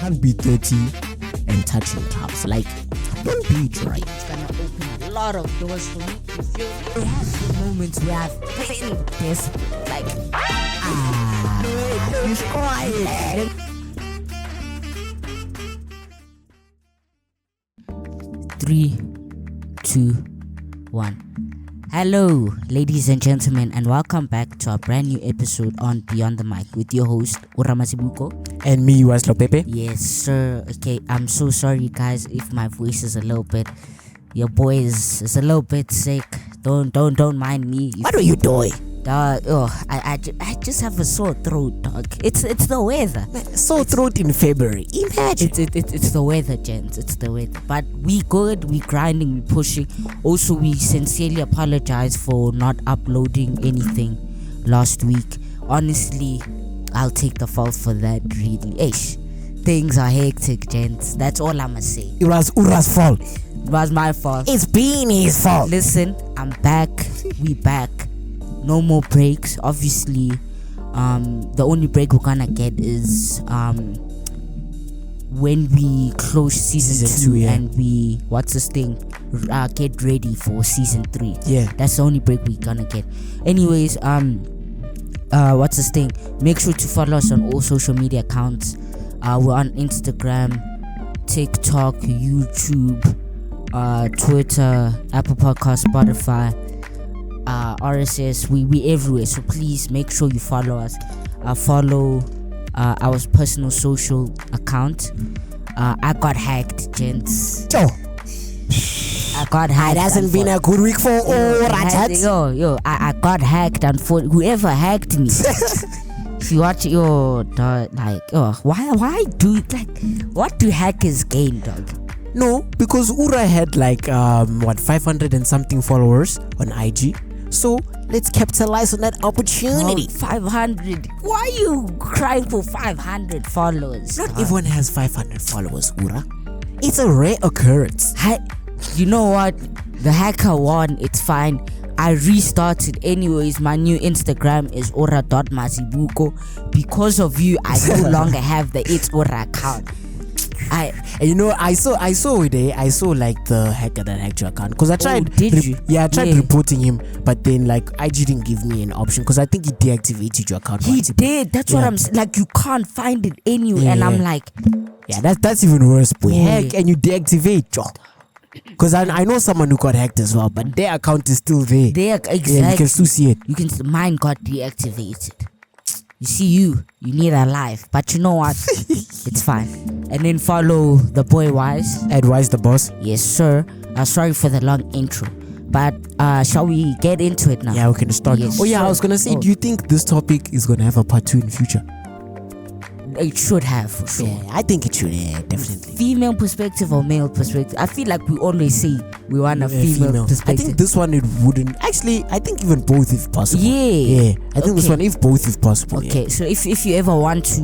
can't be 30 and touching tops. Like, don't be dry. It's gonna open a lot of doors for me. You feel me? I have the moments where I've been desperate. Like, you squad. 3, 2, 1. Hello, ladies and gentlemen, and welcome back to our brand new episode on Beyond the Mic with your host, Ora Wise. And me, Pepe. Yes, sir. Okay, I'm so sorry, guys, if my voice is a little bit. Your boy is a little bit sick. Don't mind me. What are you doing? I just have a sore throat, dog. It's the weather. Sore throat in February. Imagine. It's the weather, gents. It's the weather. But we good. We grinding. We pushing. Also, we sincerely apologize for not uploading anything last week. Honestly, I'll take the fault for that. Really, things are hectic, gents. That's all I'ma say. It was Ura's fault. It was my fault. It's been his fault. Listen, I'm back. We back. No more breaks. Obviously, the only break we're gonna get is when we close season 2 and we get ready for season 3. Yeah, that's the only break we're gonna get. Anyways, make sure to follow us on all social media accounts. We're on Instagram, TikTok, YouTube, Twitter, Apple Podcasts, Spotify, RSS. We everywhere, so please make sure you follow us. Follow our personal social account. I got hacked, gents. I got hacked. It hasn't been a good week for all I got hacked, and for whoever hacked me. If you watch why do what do hackers gain, dog? No, because Ura had 500 and something followers on IG. So let's capitalize on that opportunity. 500. Why are you crying for 500 followers? Not everyone has 500 followers, Ura. It's a rare occurrence. You know what? The hacker won. It's fine. I restarted anyways. My new Instagram is ora.mazibuko. Because of you, I no longer have the It's Ora account. I saw the hacker that hacked your account, because I tried. Did you? Yeah, I tried reporting him, but then IG didn't give me an option, because I think he deactivated your account. He did. That's what I'm saying. You can't find it anywhere, and I'm like, yeah, that's even worse, boy. Hack and you deactivate, because I know someone who got hacked as well, but their account is still there. Exactly. Yeah, you can still see it. Mine got deactivated. You see, you need a life, but you know what? It's fine. And then follow the boy Wise. Ed Wise, the boss. Yes, sir. Sorry for the long intro, but shall we get into it now? Yeah, we can start. Yes, I was gonna say, do you think this topic is gonna have a part 2 in the future? It should have, for sure. Yeah, I think it should. Yeah, definitely. Female perspective or male perspective? I feel like we always say we want a female perspective. I think this one, it wouldn't. Actually, I think even both if possible. Yeah. I think this one, if both if possible. Okay, yeah. so if you ever want to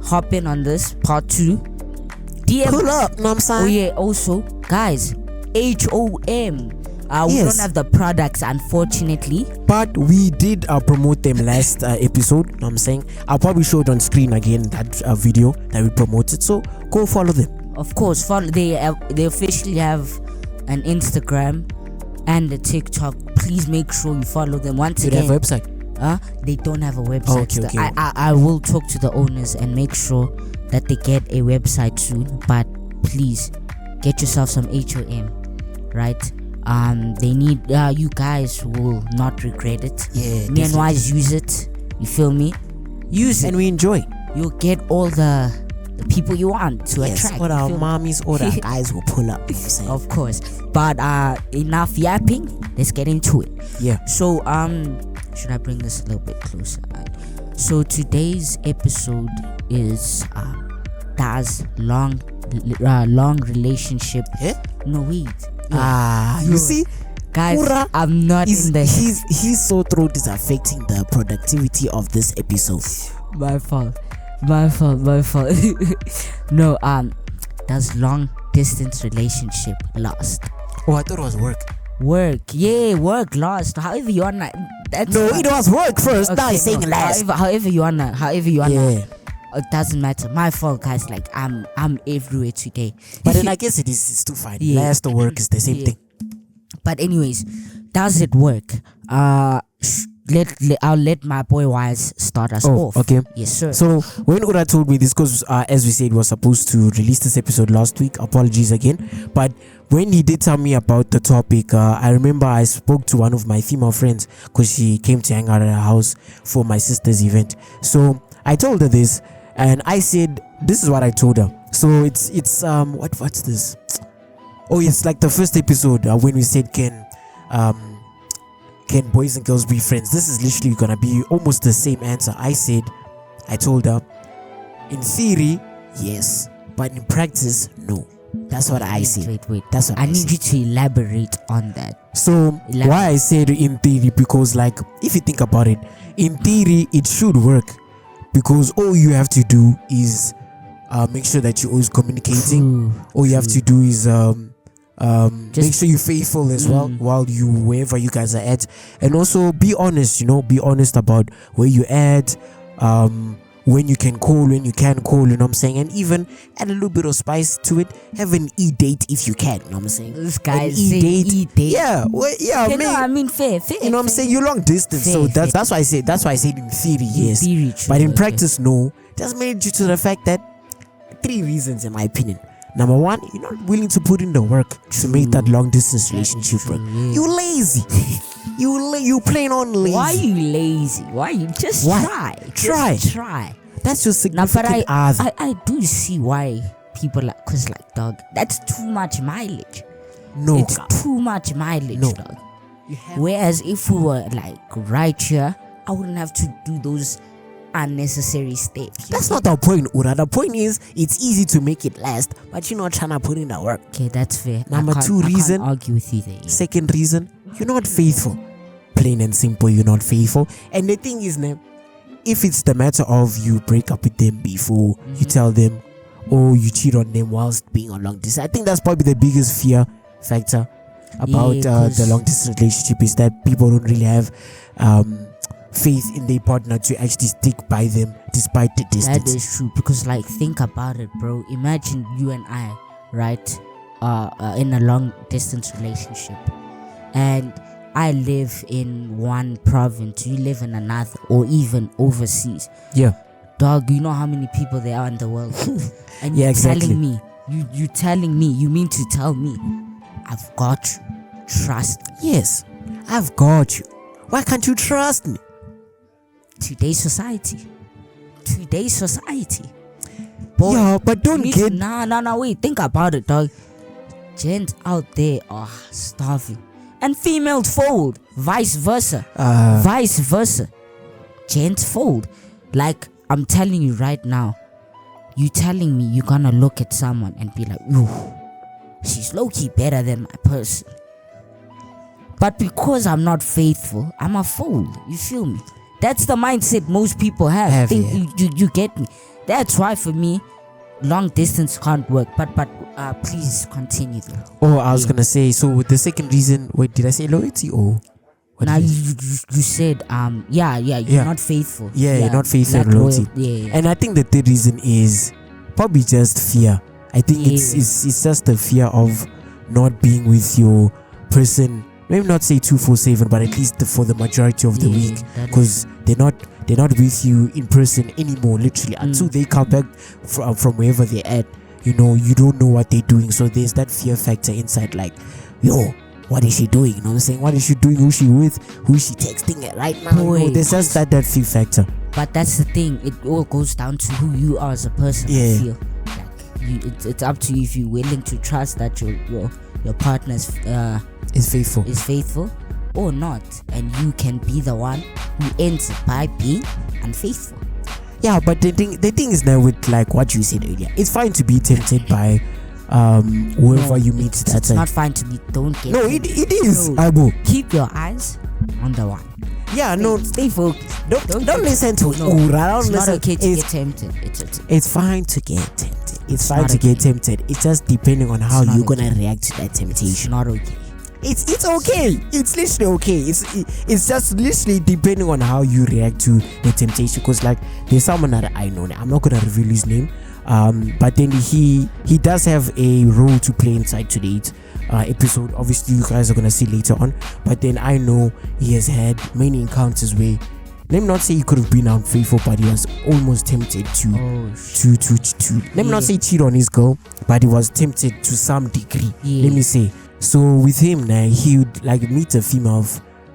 hop in on this part 2, DM. Pull up, know what I'm saying? Oh yeah, also, guys, HOM. We don't have the products, unfortunately, but we did promote them last episode. Know what I'm saying? I'll probably show it on screen again, that video that we promoted, so go follow them. Of course, follow. They officially have an Instagram and a TikTok. Please make sure you follow them. Once again, they have a website? They don't have a website. Okay. I will talk to the owners and make sure that they get a website soon, but please get yourself some HOM, right? They need you guys will not regret it. Yeah, me and Wise use it. You feel me? Use it, and we enjoy. You'll get all the people you want to attract. What our mommies or our guys will pull up. Of course, but enough yapping. Let's get into it. Yeah. So should I bring this a little bit closer? So today's episode is does long relationship. No, wait. You see, guys, Ura, I'm not in the. His sore throat is affecting the productivity of this episode. My fault. No, does long distance relationship last? Oh, I thought it was work. Work last. However you wanna. It was work first. Okay, now he's saying last. However you wanna. Yeah. it doesn't matter. My fault, guys. Like I'm everywhere today. But then I guess it's too fine. Last the work is the same thing. But anyways, does it work? I'll let my boy Wise start us off. Okay. Yes, sir. So when Ora told me this, because as we said, we were supposed to release this episode last week. Apologies again. But when he did tell me about the topic, I remember I spoke to one of my female friends because she came to hang out at her house for my sister's event. So I told her this, and I said, this is what I told her. So it's what's this? Oh, it's like the first episode when we said can boys and girls be friends? This is literally gonna be almost the same answer. I told her, in theory, yes, but in practice, no. That's what I said. Wait. That's what I need you to elaborate on that. So why I said in theory, because like if you think about it, in theory it should work, because all you have to do is make sure that you're always communicating. All you have to do is make sure you're faithful as well while you wherever you guys are at, and also be honest. Be honest about where you at, when you can call, when you can't call. You know what I'm saying? And even add a little bit of spice to it. Have an e-date if you can. You know what I'm saying? This guy e-date. Yeah, well, yeah. I mean, fair. You know what I'm saying? You're long distance, so that's why I said. That's why I said in theory, yes, theory, but in practice, no. Just made due to the fact that 3 reasons, in my opinion. Number 1, you're not willing to put in the work to make that long distance relationship work. You lazy. You plain on lazy. Why are you lazy? Why you just try? Try. That's your significant other. I do see why people like, cause like dog, that's too much mileage. No, it's too much mileage, dog. Whereas if we were like right here, I wouldn't have to do those unnecessary steps. That's not the point, Ura. The point is it's easy to make it last, but you're not trying to put in the work. Okay, that's fair. Number 2 reason, I can't argue with you there. Yeah. Second reason, you're not faithful. Plain and simple, you're not faithful. And the thing is, if it's the matter of you break up with them before you tell them, or you cheat on them whilst being on long distance, I think that's probably the biggest fear factor about the long distance relationship, is that people don't really have faith in their partner to actually stick by them despite the distance. That is true, because like think about it, bro. Imagine you and I, right, in a long distance relationship, and I live in one province, you live in another, or even overseas. Yeah, dog, you know how many people there are in the world, and yeah, you're exactly. telling me, you telling me, you mean to tell me I've got you, trust me? Yes, I've got you. Why can't you trust me? Today's society. Boy, yeah, but don't get... Nah, wait, think about it, dog. Gents out there are starving, and females fold, vice versa. Gents fold. Like, I'm telling you right now, you telling me you're gonna look at someone and be like, ooh, she's low-key better than my person. But because I'm not faithful, I'm a fool. You feel me? That's the mindset most people have. You get me? That's why for me, long distance can't work. But please continue though. Oh, I was gonna say, so the second reason, wait, did I say loyalty or what? Now you said you're not faithful. Yeah, you're not faithful and loyalty. Yeah. And I think the third reason is probably just fear. I think it's just the fear of not being with your person. Maybe not say 247, but at least for the majority of the week, because they're not with you in person anymore, literally, until they come back from wherever they're at. You don't know what they're doing, so there's that fear factor inside, like, yo, what is she doing? You know what I'm saying? What is she doing? Who's she with? Who's she texting at right now? There's just that fear factor. But that's the thing, it all goes down to who you are as a person. Yeah. I feel like it's up to you if you're willing to trust that your partner's is faithful or not, and you can be the one who ends by being unfaithful. Yeah, but the thing is now with like what you said earlier, it's fine to be tempted by whoever you meet. It's not fine to be. Don't get. No, it is. No. Keep your eyes on the one. Yeah, stay focused. Don't listen to Ura. It's not okay to get tempted. It's fine to get tempted. It's fine to get tempted. It's just depending on how you're gonna react to that temptation. It's not okay. it's okay. It's literally okay. It's just literally depending on how you react to the temptation. Because like there's someone that I know. I'm not gonna reveal his name. But then he does have a role to play inside today's episode. Obviously, you guys are gonna see later on. But then I know he has had many encounters where, let me not say he could have been unfaithful, but he was almost tempted to let me not say cheat on his girl, but he was tempted to some degree. Let me say. So with him now, he would like meet a female,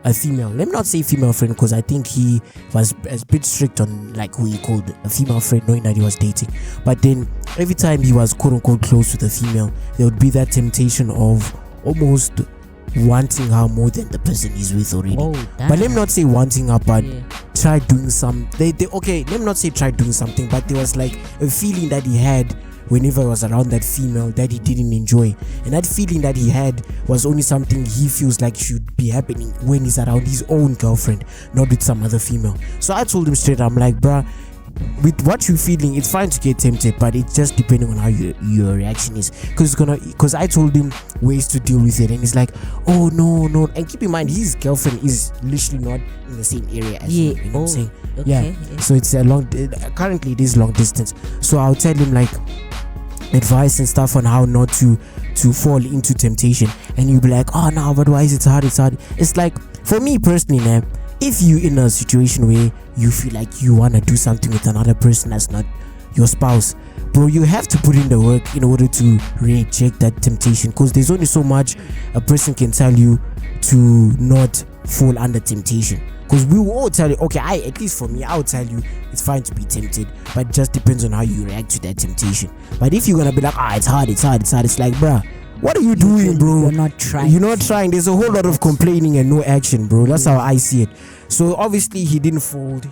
let me not say female friend, because I think he was a bit strict on like who he called a female friend, knowing that he was dating. But then every time he was quote unquote close with a female, there would be that temptation of almost wanting her more than the person he's with already. But let me not say wanting her, but try doing some okay, let me not say try doing something, but there was like a feeling that he had whenever he was around that female that he didn't enjoy, and that feeling that he had was only something he feels like should be happening when he's around his own girlfriend, not with some other female. So I told him straight, I'm like, bruh, with what you're feeling, it's fine to get tempted, but it's just depending on how your reaction is. Because I told him ways to deal with it, and he's like, oh no. And keep in mind, his girlfriend is literally not in the same area as him, you know what I'm saying? Okay. So it's a currently it is long distance. So I'll tell him like advice and stuff on how not to fall into temptation, and you'll be like, oh no, but why is it hard? It's like, for me personally, man, if you in a situation where you feel like you want to do something with another person that's not your spouse, bro, you have to put in the work in order to reject that temptation, because there's only so much a person can tell you to not fall under temptation. Because we will all tell you, okay, at least for me, I'll tell you it's fine to be tempted, but it just depends on how you react to that temptation. But if you're gonna be like, it's hard, it's like, bruh, what are you doing, bro? You're not trying. There's a whole lot of complaining and no action, bro. That's how I see it. So obviously he didn't fold,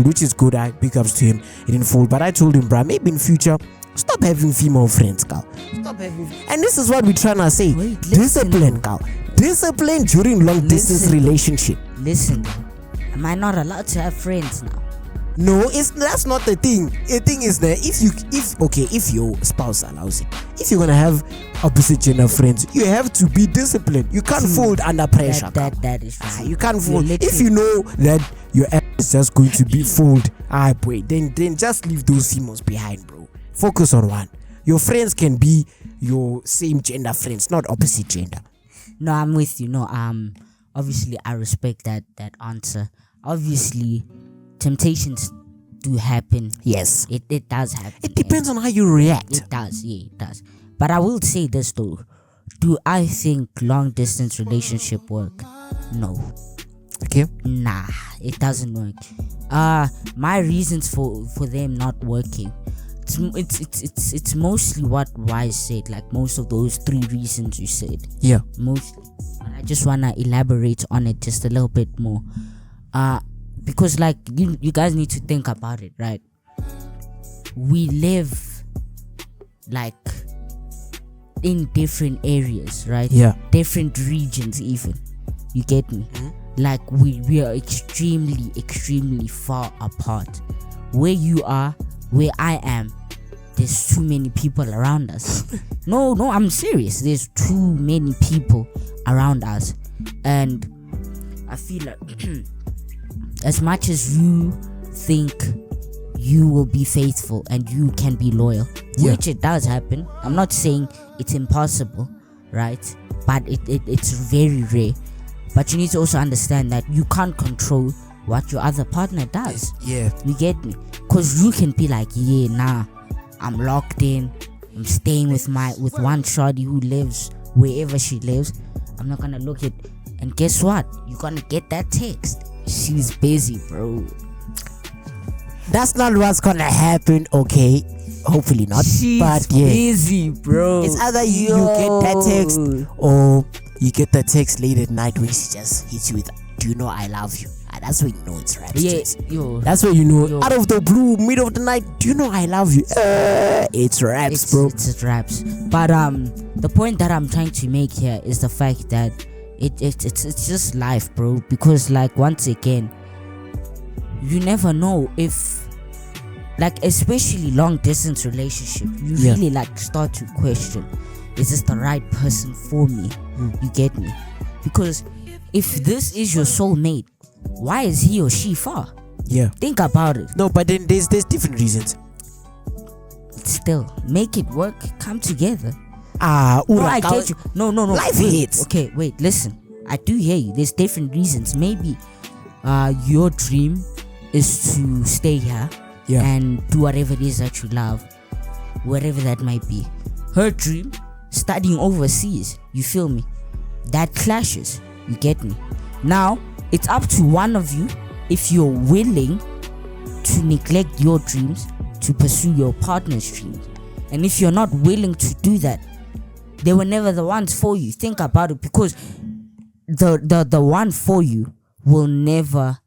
which is good. I big ups to him. He didn't fold, but I told him, bruh, maybe in future, stop having female friends, Carl. And this is what we're trying to say. Discipline, Carl. Discipline during long distance relationship. Listen, am I not allowed to have friends now? No, that's not the thing. The thing is that if your spouse allows it, if you're gonna have opposite gender friends, you have to be disciplined. You can't fold under pressure. That is true. You can't fold. If you know that your ass is just going to be fold, boy, then just leave those females behind, bro. Focus on one. Your friends can be your same gender friends, not opposite gender. No, I'm with you. No, obviously I respect that answer. Obviously, temptations do happen. Yes, it does happen. It depends on how you react. It does. But I will say this though: do I think long distance relationship work? No. Okay. Nah, it doesn't work. My reasons for them not working, it's mostly what Wise said. Like most of those 3 reasons you said. Yeah. Mostly. I just wanna elaborate on it just a little bit more. Because like you guys need to think about it, right? We live like in different areas, right? Yeah. Different regions even. You get me? Like we are extremely far apart. Where you are, where I am, there's too many people around us. No, I'm serious. There's too many people around us. And I feel like as much as you think you will be faithful and you can be loyal, which it does happen. I'm not saying it's impossible, right? But it's very rare. But you need to also understand that you can't control what your other partner does. Yeah. You get me? Because you can be like, I'm locked in. I'm staying with one shorty who lives wherever she lives. I'm not gonna look at. And guess what? You're gonna get that text. She's busy, bro. That's not what's gonna happen, okay? Hopefully not. She's busy, bro. It's either you get that text or you get that text late at night when she just hits you with, do you know I love you? That's when you know it's raps. That's when you know, out of the blue, middle of the night, do you know I love you? It's raps, bro. It's raps. But the point that I'm trying to make here is the fact that it's just life, bro. Because like once again, you never know if, like especially long distance relationship, you really like start to question is this the right person for me? You get me? Because if this is your soulmate, why is he or she far? Yeah. Think about it. No, but then there's different reasons. Still, make it work. Come together. Ora, I get you. No. Life hits. Okay, wait, listen. I do hear you. There's different reasons. Maybe your dream is to stay here and do whatever it is that you love, whatever that might be. Her dream, studying overseas. You feel me? That clashes. You get me? Now, it's up to one of you if you're willing to neglect your dreams to pursue your partner's dreams. And if you're not willing to do that, they were never the ones for you. Think about it, because the one for you will never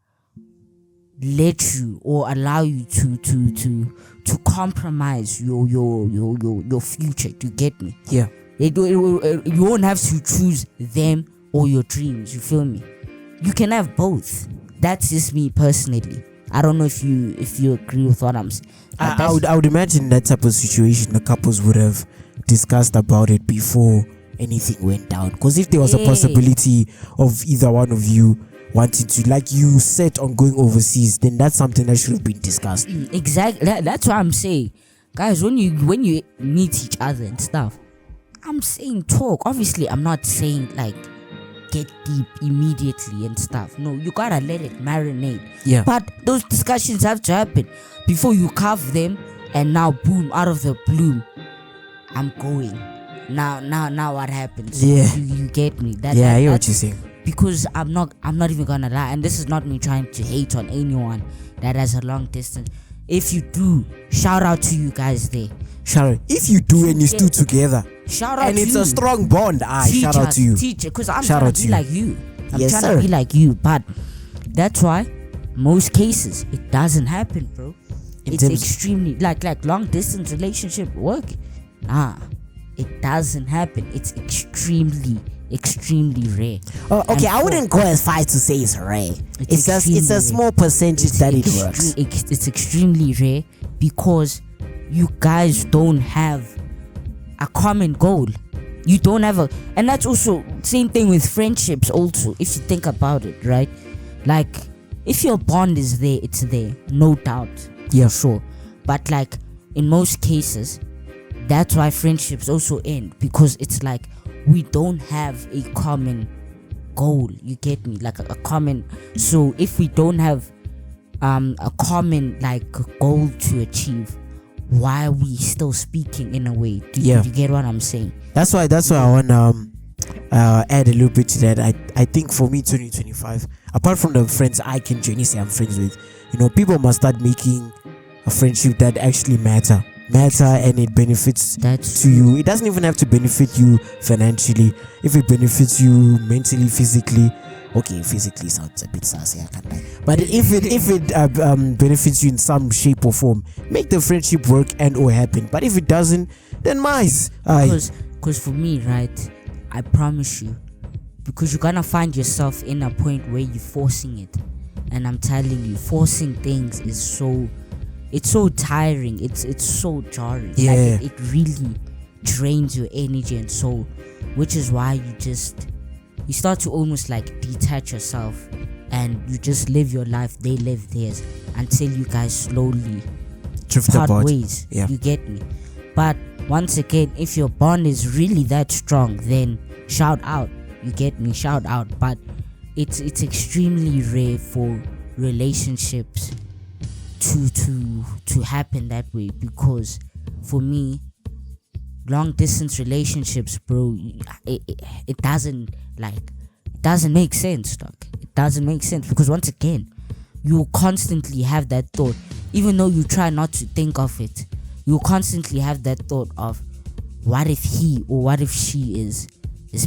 let you or allow you to compromise your future. You get me? Yeah. You won't have to choose them or your dreams. You feel me? You can have both. That's just me personally. I don't know if you agree with what I'm saying. I would imagine that type of situation the couples would have discussed about it before anything went down. Because if there was a possibility of either one of you wanting to, like you said, on going overseas, then that's something that should have been discussed. Exactly. That's what I'm saying, guys. When you meet each other and stuff, I'm saying talk. Obviously, I'm not saying like get deep immediately and stuff. No, you gotta let it marinate. Yeah. But those discussions have to happen before you carve them, and now boom, out of the blue, I'm going. Now what happens? Yeah. You get me? I hear what you're saying. Because I'm not even gonna lie, and this is not me trying to hate on anyone that has a long distance. If you do, shout out to you guys there. Shout out. If you do and you still together, shout out and to it's you. a strong bond, shout out to you. Teacher, because I'm shout trying out to to be like you. I'm yes, trying sir. to be like you, but that's why most cases it doesn't happen, bro. It's extremely like long distance relationship work. It doesn't happen. It's extremely rare. Oh, okay, I wouldn't go as far as to say it's rare. It's a small percentage that it works. It's extremely rare because you guys don't have a common goal. You don't have and that's also same thing with friendships also, if you think about it, right? Like if your bond is there, it's there, no doubt. Yeah, sure. But like in most cases, that's why friendships also end, because it's like we don't have a common goal. You get me? Like a common. So if we don't have a common like goal to achieve, why are we still speaking in a way? Do you get what I'm saying? That's why I want to add a little bit to that. I think for me 2025, apart from the friends I can genuinely say I'm friends with, people must start making a friendship that actually matter and it benefits to you. It doesn't even have to benefit you financially. If it benefits you mentally, physically, okay, physically sounds a bit sassy, I can't lie. But if it benefits you in some shape or form, make the friendship work and or happen. But if it doesn't, then mice. Because for me, right, I promise you, because you're gonna find yourself in a point where you're forcing it, and I'm telling you, forcing things is so tiring. It's so jarring. Yeah. Like it really drains your energy and soul, which is why you start to almost like detach yourself and you just live your life, they live theirs, until you guys slowly drift part apart. ways. Yeah. You get me? But once again, if your bond is really that strong, then shout out. You get me? Shout out. But it's extremely rare for relationships to happen that way, because for me, long distance relationships, bro, it doesn't make sense, dog. It doesn't make sense, because once again, you constantly have that thought, even though you try not to think of it. You constantly have that thought of, what if he or what if she is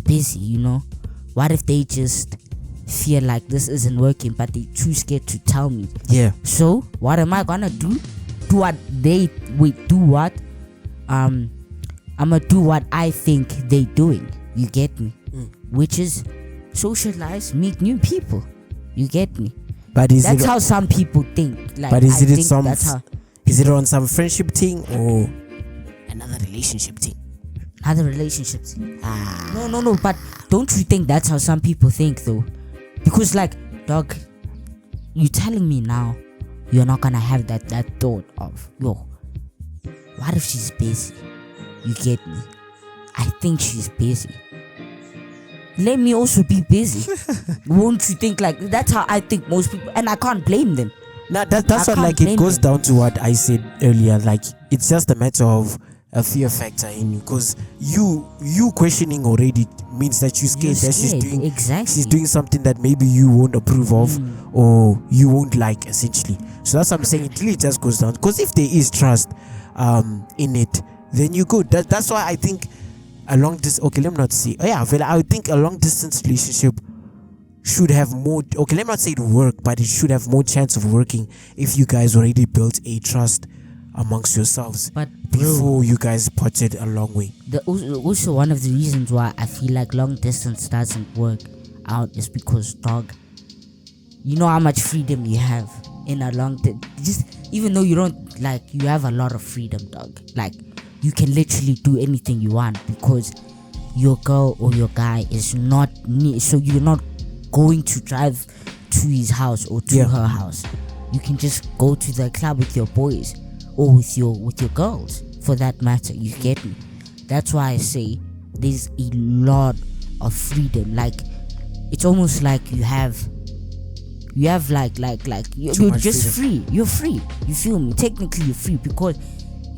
busy, what if they just feel like this isn't working, but they too scared to tell me. Yeah. So what am I gonna do? I'm gonna do what I think they doing. You get me? Which is socialize, meet new people. You get me? But that's how some people think. Like, but is it on some friendship thing or another relationship thing? other relationships. No, but don't you think that's how some people think though? Because like, dog, you telling me now you're not gonna have that thought of, yo, what if she's busy? You get me? I think she's busy. Let me also be busy. Won't you think? Like, that's how I think most people, and I can't blame them. Now that's what, like, it goes down to what I said earlier. Like, it's just a matter of a fear factor in you, because you questioning already means that you're scared that she's doing something that maybe you won't approve of or you won't like, essentially. So that's what I'm saying. It really just goes down, because if there is trust in it, then you're good. That's why I think a long distance, okay, let me not say, I think a long distance relationship should have more, okay, let me not say it work, but it should have more chance of working if you guys already built a trust amongst yourselves, but before you guys potted a long way. Also one of the reasons why I feel like long distance doesn't work out is because, dog, you know how much freedom you have in a long just even though you don't, like, you have a lot of freedom, dog. Like, you can literally do anything you want because your girl or your guy is not near, so you're not going to drive to his house or to her house. You can just go to the club with your boys or with your girls, for that matter. You get me? That's why I say there's a lot of freedom. Like, it's almost like you have like you're just free. You're free. You feel me? Technically you're free because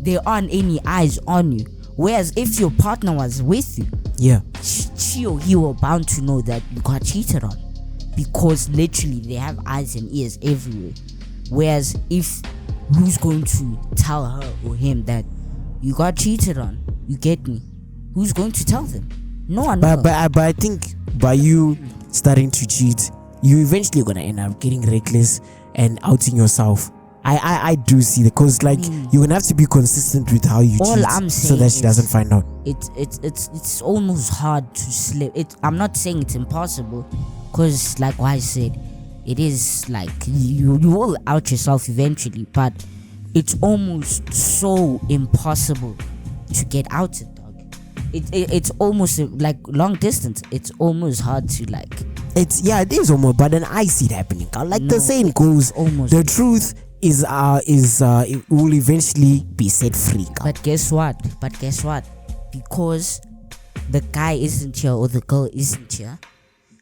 there aren't any eyes on you. Whereas if your partner was with you, she or he were bound to know that you got cheated on, because literally they have eyes and ears everywhere. Whereas if, who's going to tell her or him that you got cheated on? You get me? Who's going to tell them? No one. But I think by you starting to cheat, you eventually gonna end up getting reckless and outing yourself. I do see that, because like you're gonna have to be consistent with how you cheat, so that she doesn't find out. It's almost hard to slip. I'm not saying it's impossible, because like what I said, it is like you will out yourself eventually, but it's almost so impossible to get out it, dog. It's almost like long distance. It's almost hard to like. It is almost, but then I see it happening. Like the saying goes, almost the truth is it will eventually be set free. But guess what? Because the guy isn't here or the girl isn't here,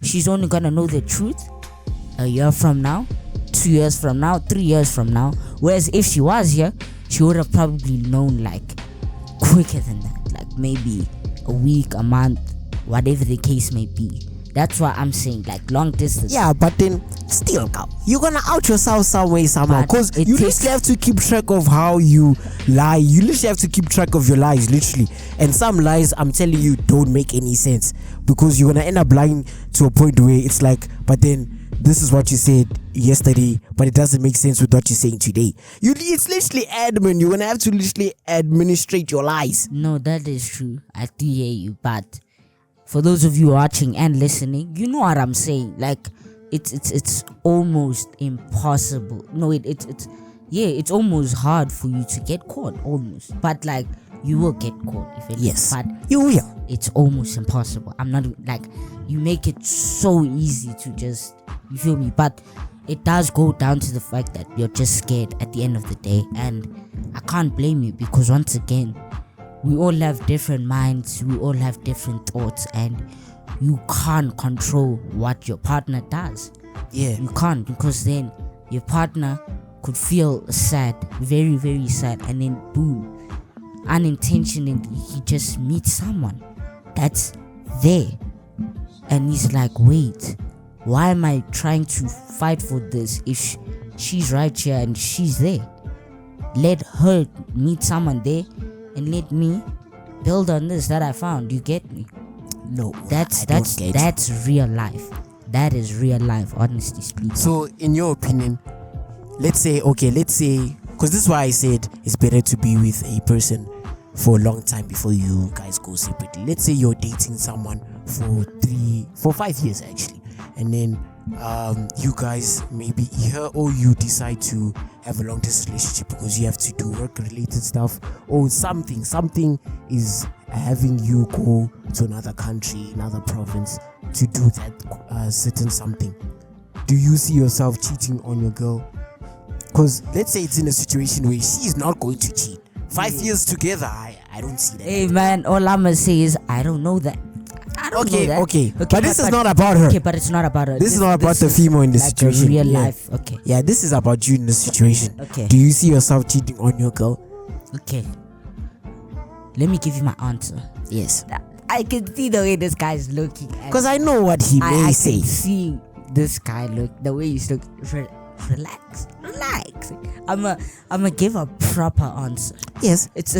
she's only gonna know the truth a year from now, 2 years from now, 3 years from now. Whereas if she was here, she would have probably known like quicker than that, like maybe a week, a month, whatever the case may be. That's why I'm saying, like, long distance. Yeah, but then still, you're gonna out yourself some way, somehow, because you literally have to keep track of how you lie. You literally have to keep track of your lies, literally. And some lies, I'm telling you, don't make any sense, because you're gonna end up lying to a point where it's like, but then this is what you said yesterday, but it doesn't make sense with what you're saying today. It's literally admin. You're gonna have to literally administrate your lies. No, that is true. I do hear you, but for those of you watching and listening, you know what I'm saying. Like, it's almost impossible. No, it's almost hard for you to get caught, almost. But like, you will get caught if it is. But you will. It's almost impossible. I'm not like, you make it so easy to just, you feel me? But it does go down to the fact that you're just scared at the end of the day, and I can't blame you, because once again, we all have different minds, we all have different thoughts, and you can't control what your partner does. You can't, because then your partner could feel sad, very, very sad, and then boom, unintentionally he just meets someone that's there, and he's like, wait, why am I trying to fight for this if she's right here and she's there? Let her meet someone there and let me build on this that I found. You get me? No, that's real life. That is real life, honestly speaking. So in your opinion, let's say, because this is why I said it's better to be with a person for a long time before you guys go separately. Let's say you're dating someone for 5 years actually, and then you guys maybe her or you decide to have a long distance relationship because you have to do work related stuff or something is having you go to another country, another province to do that certain something. Do you see yourself cheating on your girl? Because let's say it's in a situation where she's not going to cheat. 5 years together, I don't see that. Hey man, all I'ma say is I don't know that. I don't know that. Okay. But this is not about her. Okay, but it's not about her. This is not about the female in the like situation. Real life. Okay. Yeah, this is about you in the situation. Okay. Do you see yourself cheating on your girl? Okay. Let me give you my answer. Yes. I can see the way this guy is looking. Because I know what he may I say. can see this guy look, the way he's looking. Relax. I'ma give a proper answer. Yes. It's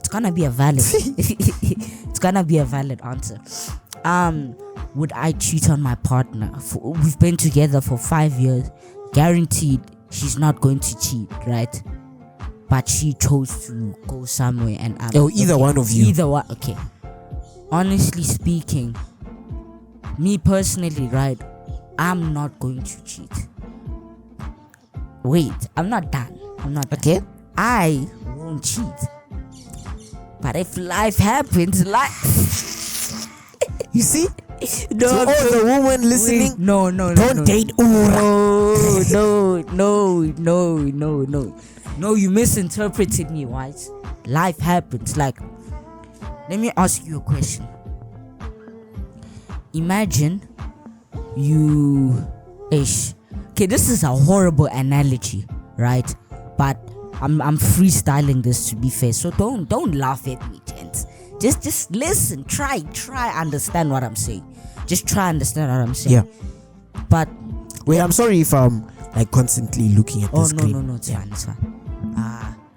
gonna be a valid. It's gonna be a valid answer. Would I cheat on my partner? We've been together for 5 years. Guaranteed, she's not going to cheat, right? But she chose to go somewhere, and either one of you. Either one. Okay. Honestly speaking, me personally, right? I'm not going to cheat. Wait, I'm not done. Okay. I won't cheat. But if life happens, you see? No, to all the women listening, no, don't date Ora. No, you misinterpreted me, Wise. Life happens. Like, let me ask you a question. Imagine okay, this is a horrible analogy, right? But I'm freestyling this, to be fair, so don't laugh at me, gents. Just listen, try understand what I'm saying. Just try understand what I'm saying. Yeah. But wait, I'm sorry if I'm like constantly looking at the screen. No, it's fine.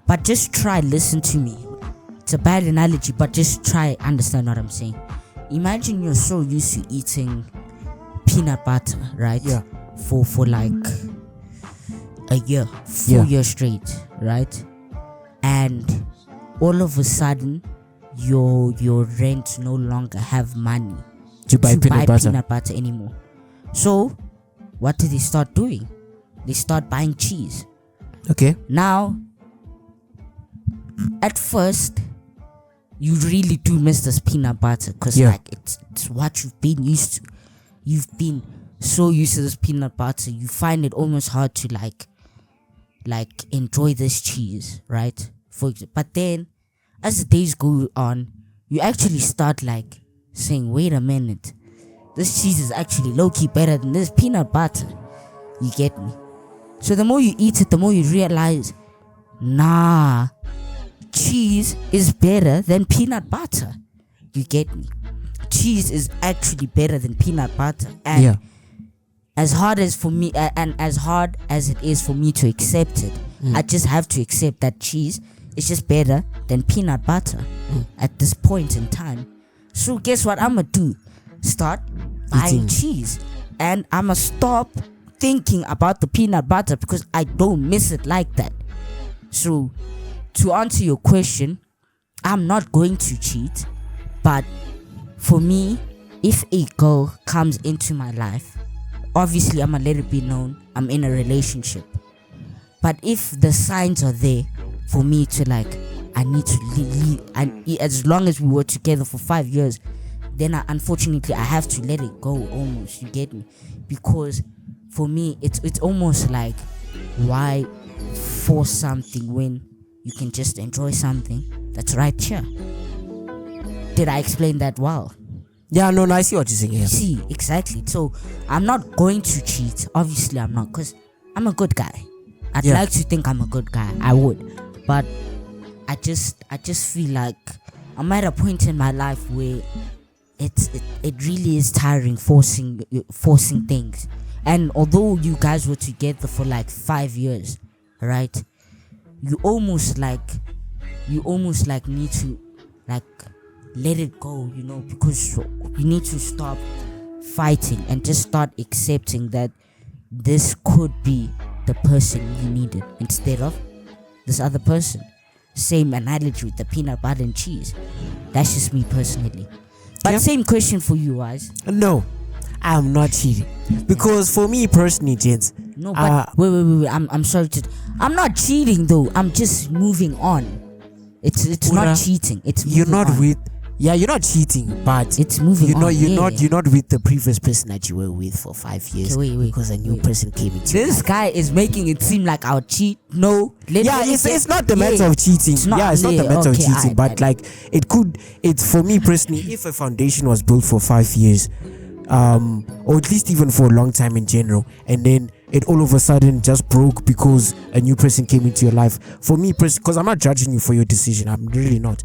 But just try listen to me. It's a bad analogy, but just try understand what I'm saying. Imagine you're so used to eating peanut butter, right? Yeah. For like a year, 4 years straight, right? And all of a sudden, your rent no longer have money to buy peanut butter anymore. So, what do they start doing? They start buying cheese. Okay. Now, at first, you really do miss this peanut butter because like it's what you've been used to. You've been so used to this peanut butter, you find it almost hard to like enjoy this cheese, right? But then as the days go on, you actually start like saying, wait a minute, this cheese is actually low-key better than this peanut butter. You get me? So the more you eat it, the more you realize, nah, cheese is better than peanut butter. You get me? Cheese is actually better than peanut butter. And as hard as for me and as hard as it is for me to accept it, I just have to accept that cheese is just better than peanut butter at this point in time. So guess what I'ma do? Start buying cheese, and I'ma stop thinking about the peanut butter because I don't miss it like that. So to answer your question, I'm not going to cheat, but for me, if a girl comes into my life, obviously I'ma let it be known I'm in a relationship. But if the signs are there for me to like, I need to leave, and as long as we were together for 5 years, then unfortunately I have to let it go almost, you get me? Because for me, it's almost like, why force something when you can just enjoy something that's right here? Did I explain that well? Yeah, no, I see what you're saying. Yeah. See, exactly. So I'm not going to cheat. Obviously, I'm not, because I'm a good guy. I'd like to think I'm a good guy. I would, but I just feel like I'm at a point in my life where it really is tiring forcing things. And although you guys were together for like 5 years, right? You almost like need to like let it go, you know, because you need to stop fighting and just start accepting that this could be the person you needed instead of this other person. Same analogy with the peanut butter and cheese. That's just me personally. But same question for you, Wise. No, I'm not cheating. Because for me personally, gents. No, but wait. I'm sorry I'm not cheating though. I'm just moving on. It's Ora, not cheating. It's moving you're not on. with. Yeah, you're not cheating, but It's moving on. You're not with the previous person that you were with for 5 years. Okay, wait, because a new person came into your This life. guy is making it seem like I'll cheat. No, it's not the matter of cheating. It's not the matter of cheating, but like it's for me personally, if a foundation was built for 5 years, or at least even for a long time in general, and then it all of a sudden just broke because a new person came into your life. For me personally, because I'm not judging you for your decision, I'm really not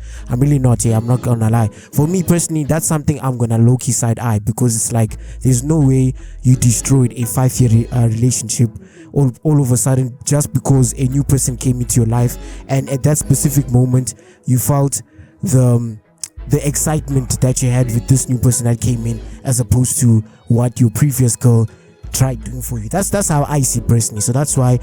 here, I'm not gonna lie. For me personally, that's something I'm gonna low-key side eye, because it's like there's no way you destroyed a 5-year relationship all of a sudden just because a new person came into your life, and at that specific moment you felt the excitement that you had with this new person that came in, as opposed to what your previous girl tried doing for you. That's how I see personally. So that's why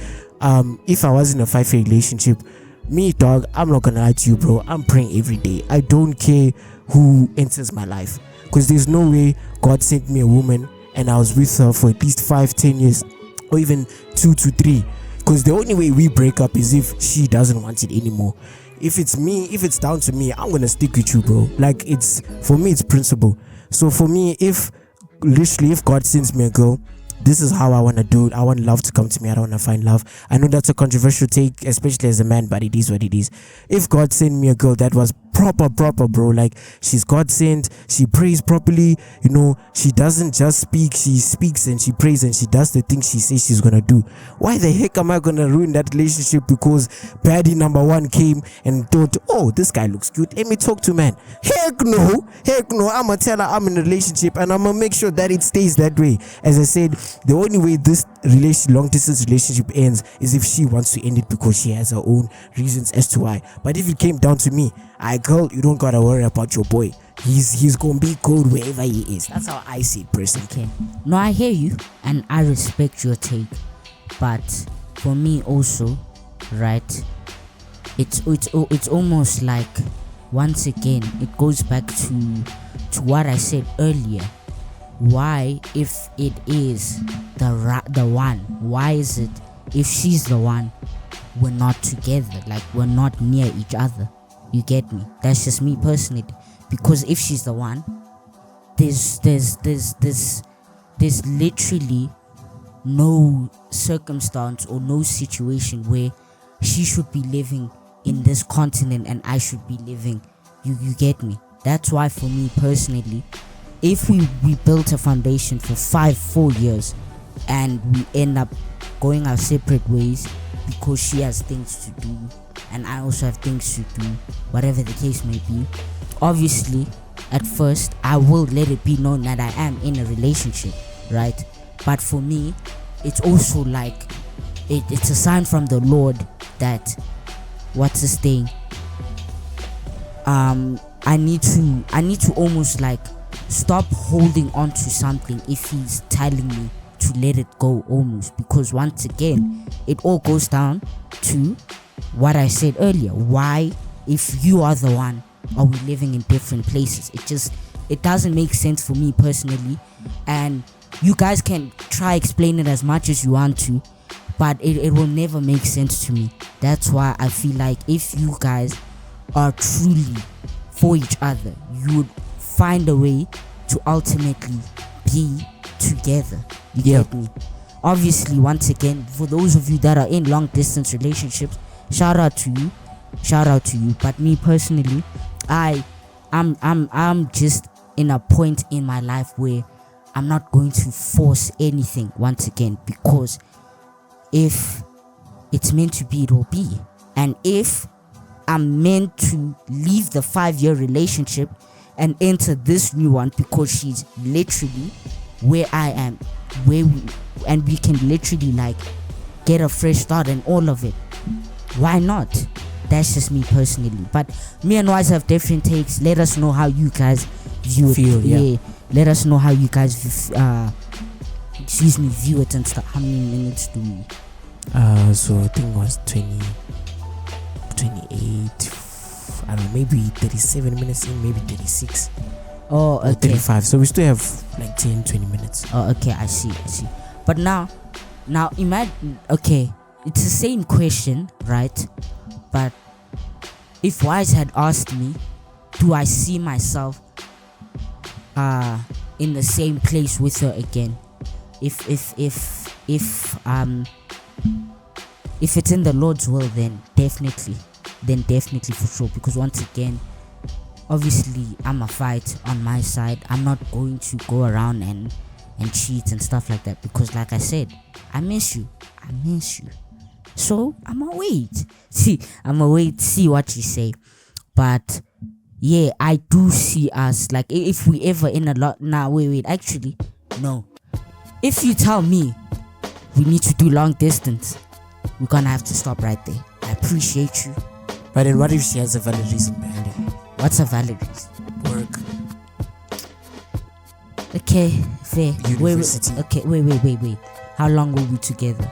if I was in a 5-year relationship, me dog, I'm not gonna lie to you, bro, I'm praying every day. I don't care who enters my life, because there's no way God sent me a woman and I was with her for at least 5-10 years, or even 2 to 3, because the only way we break up is if she doesn't want it anymore. If it's down to me, I'm gonna stick with you, bro. Like, it's for me, it's principle. So for me, if God sends me a girl, this is how I want to do it. I want love to come to me. I don't want to find love. I know that's a controversial take, especially as a man, but it is what it is. If God sent me a girl that was proper, bro, like she's God sent, she prays properly, she doesn't just speak, she speaks and she prays and she does the things she says she's gonna do. Why the heck am I gonna ruin that relationship because baddie number 1 came and thought, oh, this guy looks cute, let me talk to man? Heck no, I'ma tell her I'm in a relationship and I'ma make sure that it stays that way. As I said, the only way this long distance relationship ends is if she wants to end it because she has her own reasons as to why. But if it came down to me, girl, you don't gotta worry about your boy. He's gonna be good wherever he is. That's how I see it personally. Okay. No, I hear you and I respect your take, but for me also, right? It's almost like, once again, it goes back to what I said earlier. Why, if it is the one, why is it if she's the one, we're not together, like we're not near each other? You get me? That's just me personally. Because if she's the one, there's literally no circumstance or no situation where she should be living in this continent and I should be living. You get me? That's why for me personally, if we built a foundation for 4 years and we end up going our separate ways because she has things to do and I also have things to do, whatever the case may be, obviously at first I will let it be known that I am in a relationship, right? But for me, it's also like it's a sign from the Lord that, what's this thing, I need to almost like stop holding on to something if he's telling me to let it go, almost, because once again it all goes down to what I said earlier. Why, if you are the one, are we living in different places? It doesn't make sense for me personally, and you guys can try explain it as much as you want to, but it will never make sense to me. That's why I feel like if you guys are truly for each other, you would find a way to ultimately be together. You get me? Obviously, once again, for those of you that are in long distance relationships, shout out to you. But me personally, I'm just in a point in my life where I'm not going to force anything once again, because if it's meant to be, it will be. And if I'm meant to leave the 5-year relationship and enter this new one because she's literally where I am, and we can literally like get a fresh start and all of it, why not? That's just me personally. But me and Wise have different takes. Let us know how you guys view it. Let us know how you guys view it and stuff. How many minutes do we? So I think it was 28, I don't know, maybe 37 minutes in, maybe 36. Oh, or okay. 35. So we still have like 10-20 minutes. Oh, okay. I see. But now imagine. Okay, it's the same question, right? But if Wise had asked me, do I see myself in the same place with her again? If it's in the Lord's will, then definitely for sure. Because once again, obviously I'm a fight on my side. I'm not going to go around and cheat and stuff like that, because like I said, I miss you. So I'ma wait. See what you say. But yeah, I do see us, like, if we ever in a lot. Wait, actually no. If you tell me we need to do long distance, we're gonna have to stop right there. I appreciate you. But then what if she has a valid reason behind it? What's a valid reason? Work. Okay, fair. University. Wait. How long were we together?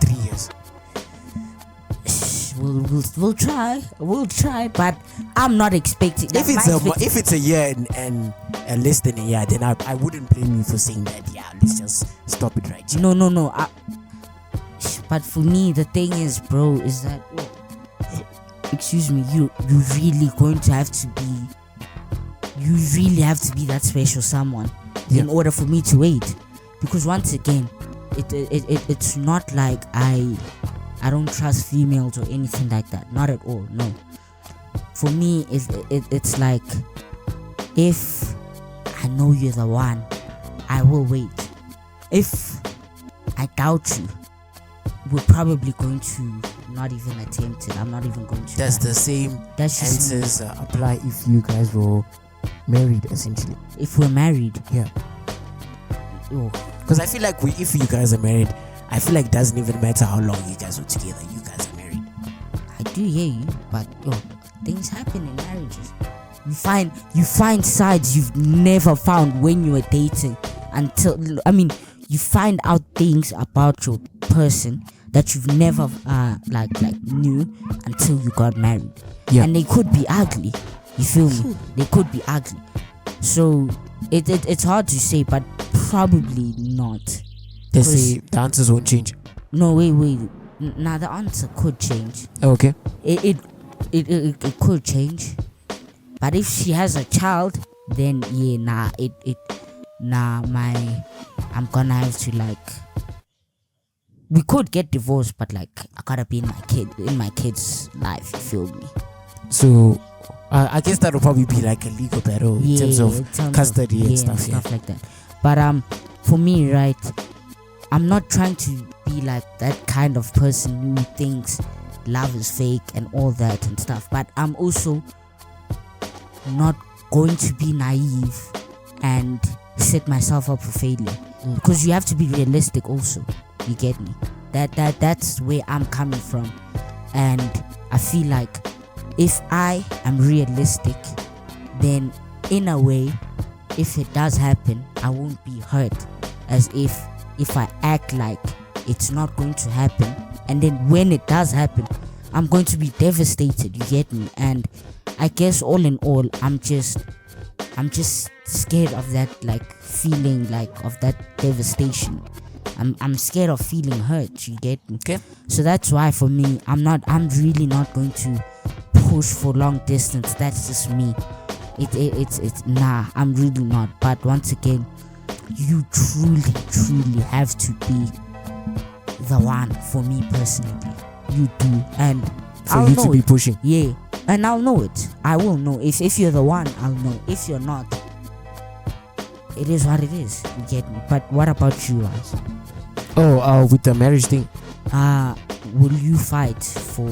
3 years. We'll try, but I'm not expecting. If it's a year and less than a year, then I wouldn't blame you for saying that. Yeah, let's just stop it right here. No. But for me, the thing is, bro, is that, excuse me, you really going to have to be. You really have to be that special someone in order for me to wait. Because once again, it's not like I don't trust females or anything like that. Not at all. No. For me, it's like, if I know you're the one, I will wait. If I doubt you, we're probably going to not even attempt it. I'm not even going to. That's the same answers apply if you guys were married, essentially. If we're married, yeah. Because I feel like if you guys are married, I feel like it doesn't even matter how long you guys were together. You guys are married. I do hear you, but things happen in marriages. You find sides you've never found when you were dating. You find out things about your person that you've never knew until you got married. Yeah. And they could be ugly. You feel me? They could be ugly. So it's hard to say, but probably not. They say the answers won't change. No, wait. The answer could change. Okay. It could change. But if she has a child, then I'm gonna have to, we could get divorced, but I gotta be in my kid's life. You feel me? So I guess that will probably be like a legal battle in terms of custody and stuff like that. But for me, right, I'm not trying to be like that kind of person who thinks love is fake and all that and stuff. But I'm also not going to be naive and set myself up for failure, because you have to be realistic also. You get me? That's where I'm coming from. And I feel like if I am realistic, then in a way, if it does happen, I won't be hurt as if I act like it's not going to happen, and then when it does happen, I'm going to be devastated. You get me? And I guess all in all, I'm just scared of that feeling of that devastation. I'm scared of feeling hurt. You get me? Okay. So that's why for me, I'm really not going to push for long distance. That's just me. I'm really not. But once again, you truly have to be the one for me personally. You do, and for you to be pushing. Yeah, and I'll know it. I will know. If you're the one, I'll know. If you're not, it is what it is. You get me? But what about you guys? With the marriage thing. Will you fight for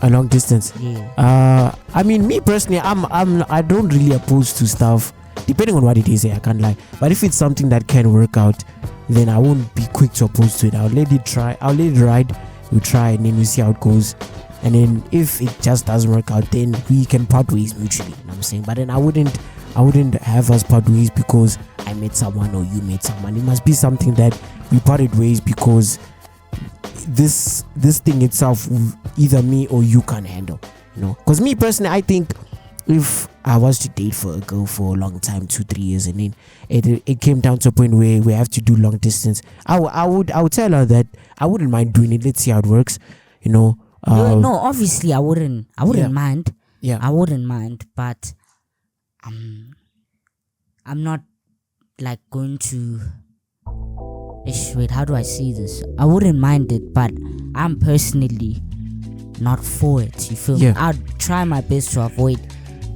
a long distance? Yeah. Me personally, I don't really oppose to stuff, depending on what it is. I can't lie. But if it's something that can work out, then I won't be quick to oppose to it. I'll let it ride. We'll try, and then we see how it goes. And then if it just doesn't work out, then we can part ways mutually. You know what I'm saying? But then I wouldn't have us part ways because I met someone or you met someone. It must be something that we parted ways because this thing itself, either me or you can't handle. You know? Because me personally, I think if I was to date for a girl for a long time, 2-3 years, and then it came down to a point where we have to do long distance, I would tell her that I wouldn't mind doing it. Let's see how it works, no, obviously I wouldn't mind. Yeah, I wouldn't mind, but I'm not like going to. Wait, how do I say this? I wouldn't mind it, but I'm personally not for it. You feel me? I'd try my best to avoid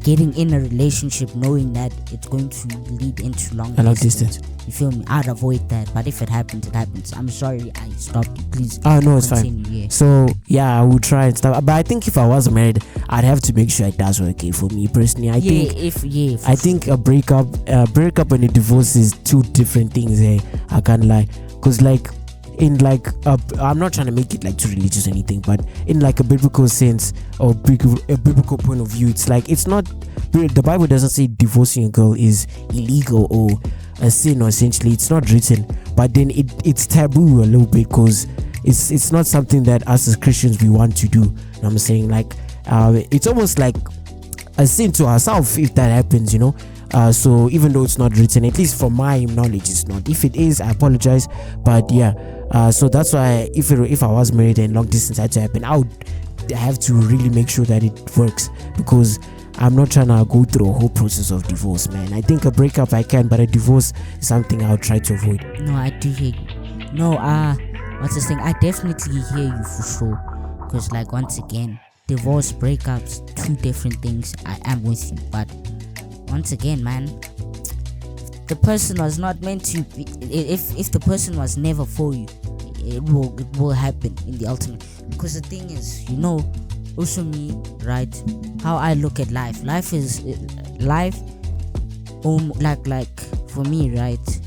getting in a relationship knowing that it's going to lead into long distance. You feel me? I'd avoid that. But if it happens, it happens. I'm sorry I stopped you. Please. No, it's fine. Yeah. So I would try and stuff. But I think if I was married, I'd have to make sure it does work. For me personally, I think a breakup and a divorce is two different things. I can't lie. Cause like in like I'm not trying to make it like too religious or anything, but in like a biblical sense or a biblical point of view, it's like it's not. The Bible doesn't say divorcing a girl is illegal or a sin, or essentially it's not written, but then it's taboo a little bit because it's not something that us as Christians we want to do. You know what I'm saying? Like it's almost like a sin to ourselves if that happens, so even though it's not written, at least from my knowledge it's not. If it is, I apologize, but so that's why if I was married and long distance had to happen, I would have to really make sure that it works, because I'm not trying to go through a whole process of divorce, man. I think a breakup I can, but a divorce is something I'll try to avoid. No, I do hear you. No, what's this thing? I definitely hear you for sure. Because like once again, divorce, breakups, two different things. I am with you, but once again, man, the person was not meant to be. If the person was never for you, it will happen in the ultimate. Because the thing is, also me, right? How I look at life. Life like for me, right?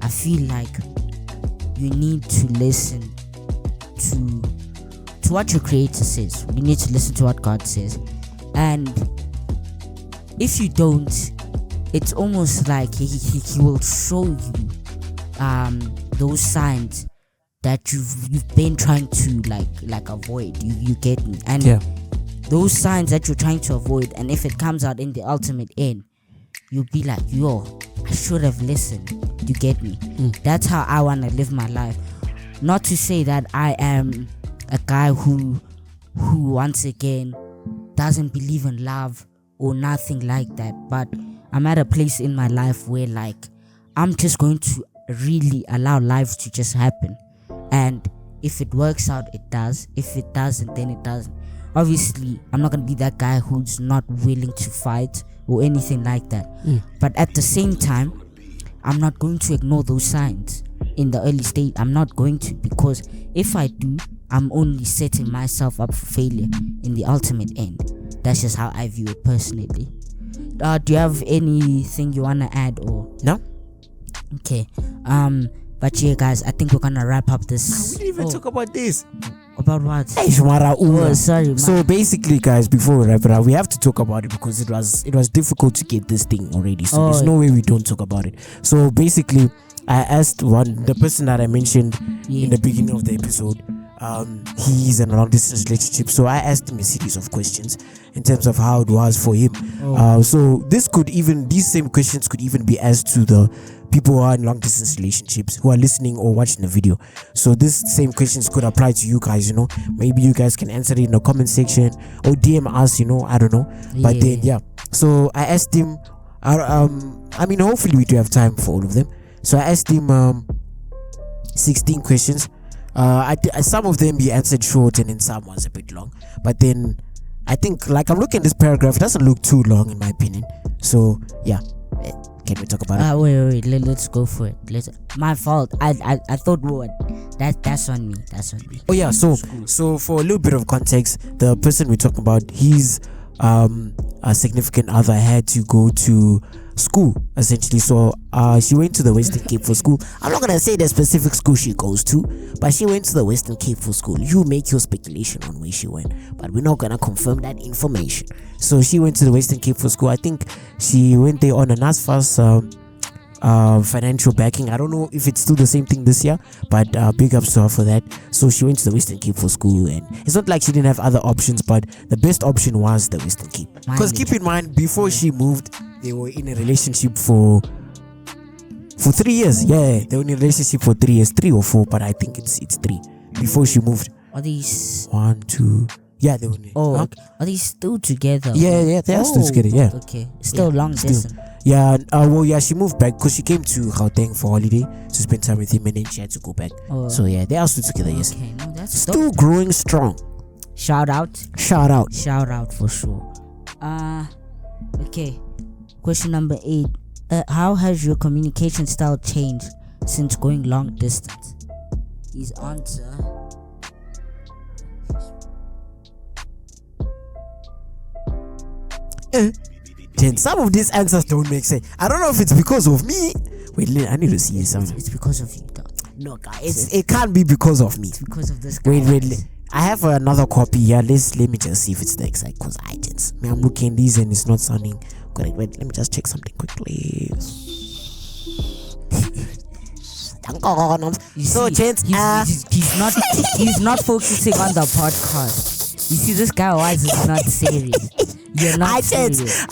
I feel like you need to listen to what your creator says. You need to listen to what God says. And if you don't, it's almost like he will show you those signs that you've been trying to like avoid. You get me? And those signs that you're trying to avoid, and if it comes out in the ultimate end, you'll be like, yo, I should have listened. You get me? That's how I want to live my life. Not to say that I am a guy who once again doesn't believe in love or nothing like that, but I'm at a place in my life where like I'm just going to really allow life to just happen. And if it works out, it does. If it doesn't, then it doesn't. Obviously, I'm not going to be that guy who's not willing to fight or anything like that. But at the same time, I'm not going to ignore those signs in the early stage. I'm not going to, because if I do, I'm only setting myself up for failure in the ultimate end. That's just how I view it personally. Do you have anything you want to add or? No. Okay. But yeah, guys, I think we're gonna wrap up this. We didn't even talk about this. About what? Sorry, man. So basically, guys, before we wrap it up, we have to talk about it because it was difficult to get this thing already. So there's no way we don't talk about it. So basically, I asked the person that I mentioned in the beginning of the episode. He's in a long distance relationship, so I asked him a series of questions in terms of how it was for him. So these same questions could even be asked to the people who are in long distance relationships who are listening or watching the video. So this same questions could apply to you guys. Maybe you guys can answer it in the comment section or DM us. I don't know. But then so I asked him. Hopefully we do have time for all of them. So I asked him 16 questions. Some of them he answered short, and then some was a bit long. But then I think, like, I'm looking at this paragraph, it doesn't look too long in my opinion. So can we talk about it? Wait, let's go for it. My fault. I thought that's on me. Oh yeah, so for a little bit of context, the person we're talking about, he's a significant other had to go to school essentially. So she went to the Western Cape for school. I'm not gonna say the specific school she goes to, but she went to the Western Cape for school. You make your speculation on where she went, but we're not gonna confirm that information. So she went to the Western Cape for school. I think she went there on a NASFAS financial backing. I don't know if it's still the same thing this year, but big ups to her for that. So she went to the Western Cape for school, and it's not like she didn't have other options, but the best option was the Western Cape. Because keep in mind, before she moved, they were in a relationship for 3 years. Yeah, they were in a relationship for 3 years, 3 or 4, but I think it's 3 before she moved. Are these 1, 2? Yeah, they were. Okay. Are they still together? Yeah, they are still together. Yeah. Okay. Still long distance. Yeah. She moved back because she came to Gauteng for holiday to spend time with him, and then she had to go back. So yeah, they are still together. Yes. Okay. No, that's still growing strong. Shout out for sure. Okay. Question number 8. How has your communication style changed since going long distance? His answer. Then some of these answers don't make sense. I don't know if it's because of me. Wait, I need to see something. It's because of you, dog. No, guys, it can't be because of me. It's because of this guy. Wait. I have another copy here. Let me just see if it's the exact. Cause I'm looking at these and it's not sounding correct. Wait, let me just check something quickly. So, gents, he's not focusing on the podcast. You see, this guy Wise is not serious. You're not serious.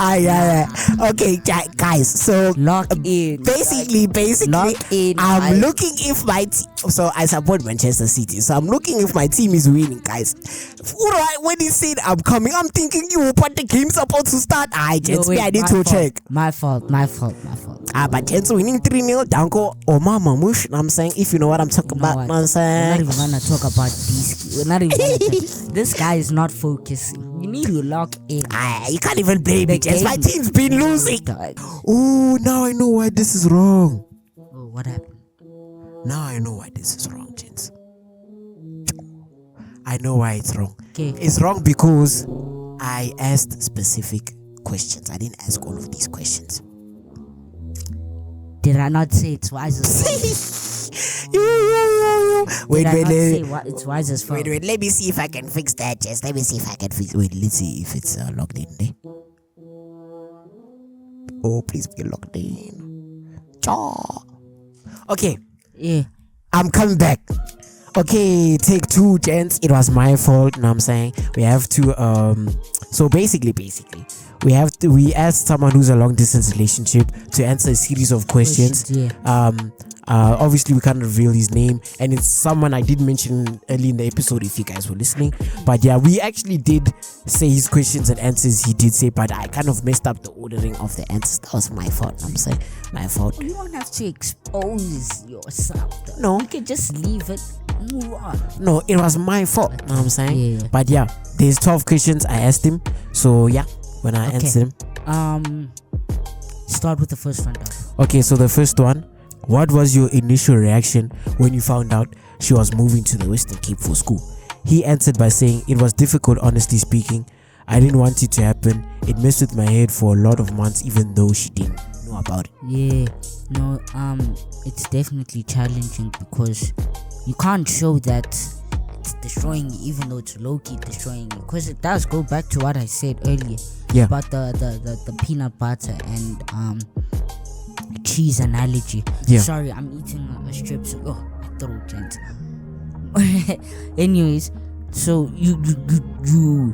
Okay, guys. So lock in. Basically, lock in. I'm looking if my so I support Manchester City. So I'm looking if my team is winning, guys. When he said I'm coming, I'm thinking but the game's about to start. I need to check. My fault. But gents winning 3-0. Danko or Mama Mush. I'm saying if you know what I'm talking about. We're not even gonna talk about these. We're not even gonna this guy is not focusing. You need to lock in. You can't even blame me, gents. My team's been losing. Oh, now I know why this is wrong. Oh, what happened? Now I know why this is wrong, gents. I know why it's wrong. Okay. It's wrong because I asked specific questions. I didn't ask all of these questions. Did I not say it's wise as Wait, it's wise as fuck. Wait, let me see if I can fix that, Jess. Let me see if I can fix. Wait, let's see if it's logged in there. Oh, please be logged in. Okay. Yeah. I'm coming back. Okay, take 2, gents. It was my fault. You know what I'm saying? We have to so basically we asked someone who's a long distance relationship to answer a series of questions. Obviously we can't reveal his name, and it's someone I did mention early in the episode if you guys were listening. But yeah, we actually did say his questions and answers he did say, but I kind of messed up the ordering of the answers. That was my fault. I'm saying my fault. You don't have to expose yourself though. No, you can just leave it, move on. No, it was my fault. You know what I'm saying? Yeah. But yeah, there's 12 questions I asked him. So yeah, when I answered him, start with the first one though. Okay, so the first one. What was your initial reaction when you found out she was moving to the Western Cape for school? He answered by saying, it was difficult, honestly speaking. I didn't want it to happen. It messed with my head for a lot of months, even though she didn't know about it. Yeah, no, it's definitely challenging because you can't show that it's destroying you, even though it's low-key destroying you. Because it does go back to what I said earlier about the peanut butter and cheese analogy. Sorry, I'm eating a strip, so my throat can't. Anyways, so you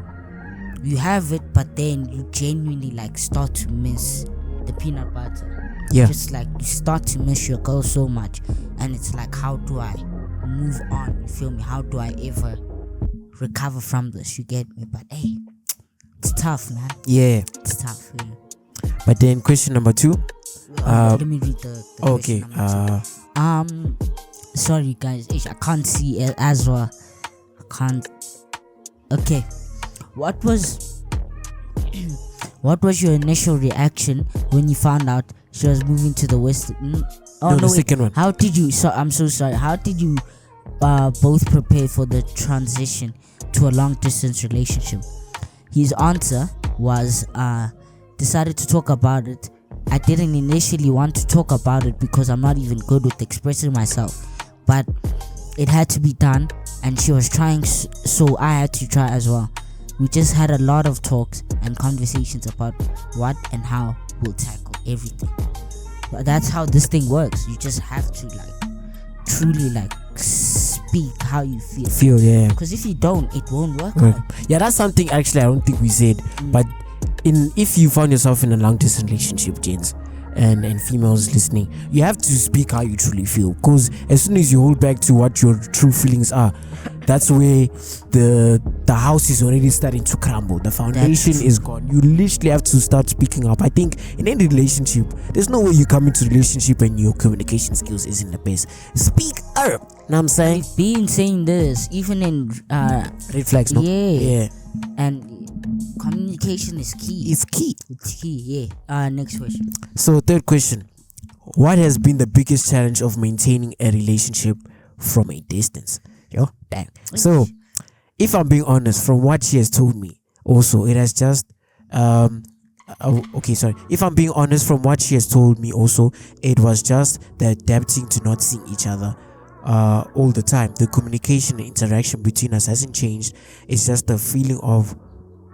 have it, but then you genuinely start to miss the peanut butter. Just you start to miss your girl so much, and it's how do I move on? You feel me? How do I ever recover from this? You get me? But hey, it's tough, man. Yeah, it's tough. Yeah. But then question number 2. Let me read the okay. Sorry guys, I can't see it as well. I can't. Okay. What was your initial reaction when you found out she was moving to the West? The second one. How did you? I'm so sorry. How did you both prepare for the transition to a long distance relationship? His answer was decided to talk about it. I didn't initially want to talk about it because I'm not even good with expressing myself, but it had to be done, and she was trying, so I had to try as well. We just had a lot of talks and conversations about what and how we'll tackle everything. That's how this thing works. You just have to truly speak how you feel. Yeah. Because if you don't, it won't work out. Yeah, that's something actually I don't think we said. But if you found yourself in a long distance relationship, gents and females listening, you have to speak how you truly feel. Because as soon as you hold back to what your true feelings are, that's where the house is already starting to crumble. The foundation is gone. You literally have to start speaking up. I think in any relationship, there's no way you come into a relationship and your communication skills isn't the best. Speak up. Know what I'm saying? We've been saying this even in red flags. No? Yeah. And communication is key. It's key. Yeah. Next question. So third question: what has been the biggest challenge of maintaining a relationship from a distance? Yo, damn. So, if I'm being honest, from what she has told me, also it has just If I'm being honest, from what she has told me, also it was just the adapting to not seeing each other all the time. The communication and interaction between us hasn't changed. It's just the feeling of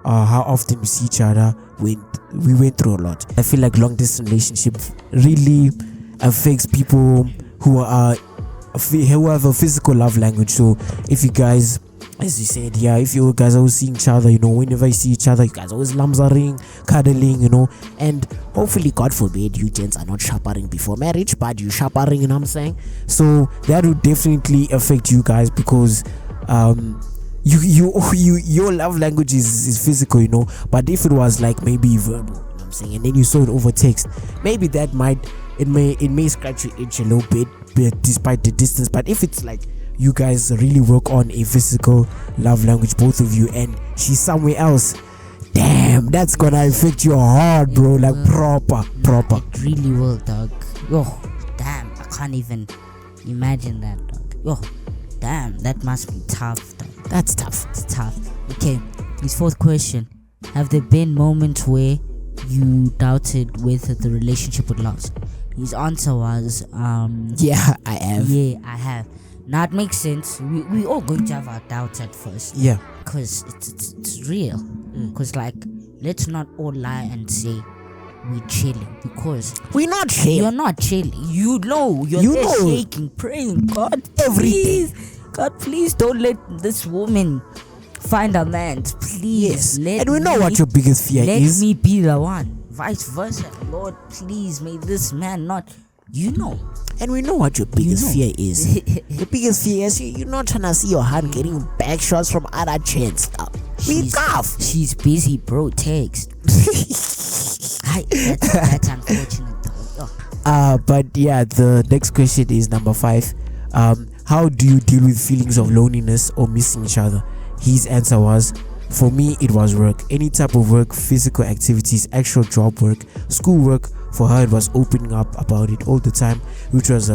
how often we see each other. We went through a lot. I feel like long distance relationship really affects people who have a physical love language. So if you guys, as you said, if you guys are always seeing each other, whenever you see each other, you guys always lamzaring, cuddling, and hopefully, God forbid, you gents are not sharpering before marriage, but you sharpering, you know what I'm saying? So that would definitely affect you guys because your love language is physical, but if it was like maybe verbal, you know what I'm saying, and then you saw it over text, maybe that it may scratch your itch a little bit despite the distance. But if it's like you guys really work on a physical love language, both of you, and she's somewhere else, damn, that's gonna affect your heart, bro. Proper. It really will, dog. Yo, damn, I can't even imagine that, dog. Yo, damn, that must be tough, dog. That's tough. It's tough. Okay, his fourth question: have there been moments where you doubted whether the relationship would last? His answer was yeah, I have. Yeah, I have. Now it makes sense. We all going to have our doubts at first. Yeah. Because it's real. Because let's not all lie and say we're chilling. Because we're not chilling. You're not chilling. You're there shaking, praying, God, everything. God, please don't let this woman find a man. Please. Yes. And we know what your biggest fear is. Let me be the one. Vice versa. Lord, please may this man not, And we know what your biggest fear is. Your biggest fear is you're not trying to see your hand getting back shots from other chins. She's busy, bro. Text. That's unfortunate though. But yeah, the next question is number 5. How do you deal with feelings of loneliness or missing each other? His answer was, for me, it was work. Any type of work, physical activities, actual job work, school work. For her, it was opening up about it all the time, which was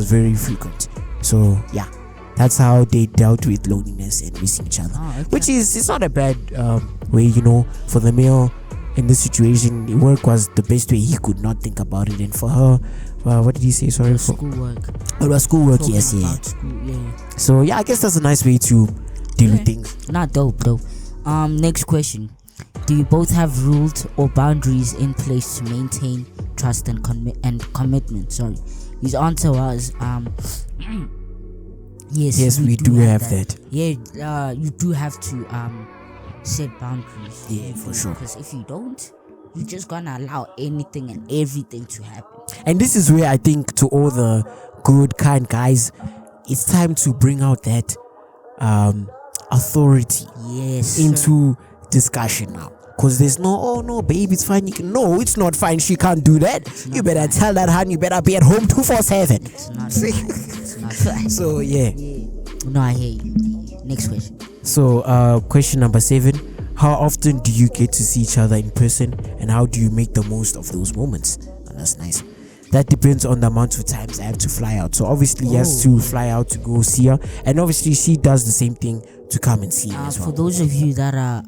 very frequent. So yeah, that's how they dealt with loneliness and missing each other. Which it's not a bad way, for the male in this situation. Work was the best way he could not think about it, and for her, what did he say? Sorry, for schoolwork. It was schoolwork. Yes, yeah. School, yeah. So yeah, I guess that's a nice way to deal with things. Not dope though. Next question: do you both have rules or boundaries in place to maintain trust and commitment? Sorry, his answer was yes, we do have that. Yeah, you do have to set boundaries. Yeah, for sure. Because if you don't, you're just gonna allow anything and everything to happen. And this is where I think, to all the good, kind guys, it's time to bring out that authority into discussion now. Because there's no, babe, it's fine. No, it's not fine. She can't do that. You better tell that, hun. You better be at home 247. It's not fine. It's not fine. So yeah. No, I hear you. Next question. So question number 7: how often do you get to see each other in person, and how do you make the most of those moments? Oh, that's nice. That depends on the amount of times I have to fly out. So obviously he has to fly out to go see her, and obviously she does the same thing to come and see me as well. For those of you that are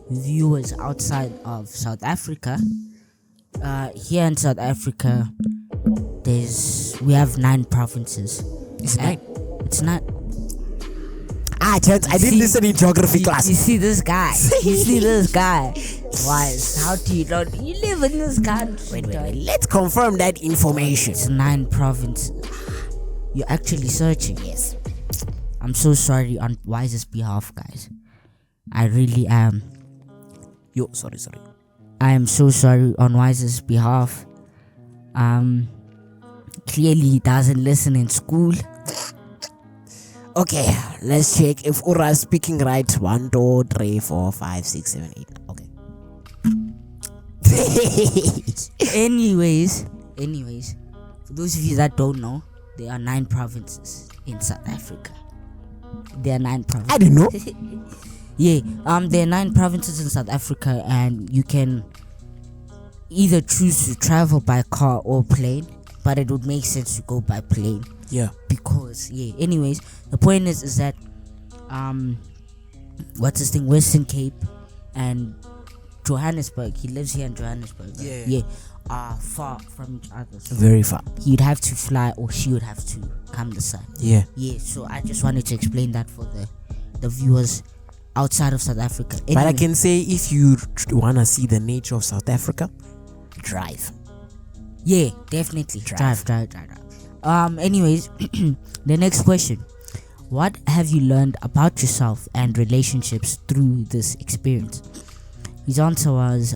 viewers outside of South Africa, here in South Africa we have 9 provinces. It's 9. It's not. I didn't listen in geography class. You see this guy. Wise, how do you not? You live in this country. Wait. Let's confirm that information. It's 9 provinces. You're actually searching. Yes. I'm so sorry on Wise's behalf, guys. I really am. Yo, sorry. I am so sorry on Wise's behalf. Clearly he doesn't listen in school. Okay, let's check if Ora is speaking right. 1, 2, 3, 4, 5, 6, 7, 8. Okay. Anyways, for those of you that don't know, there are 9 provinces in South Africa. There are 9 provinces. I didn't know. Yeah, there are 9 provinces in South Africa, and you can either choose to travel by car or plane, but it would make sense to go by plane. Yeah. Because anyways, the point is that Western Cape and Johannesburg, he lives here in Johannesburg. Yeah. Are far from each other. So Very far. he'd have to fly, or she would have to come this side. Yeah. So I just wanted to explain that for the viewers outside of South Africa. But I can say, if you wanna see the nature of South Africa, drive. Yeah, definitely. Drive. Anyways, the next question. What have you learned about yourself and relationships through this experience? His answer was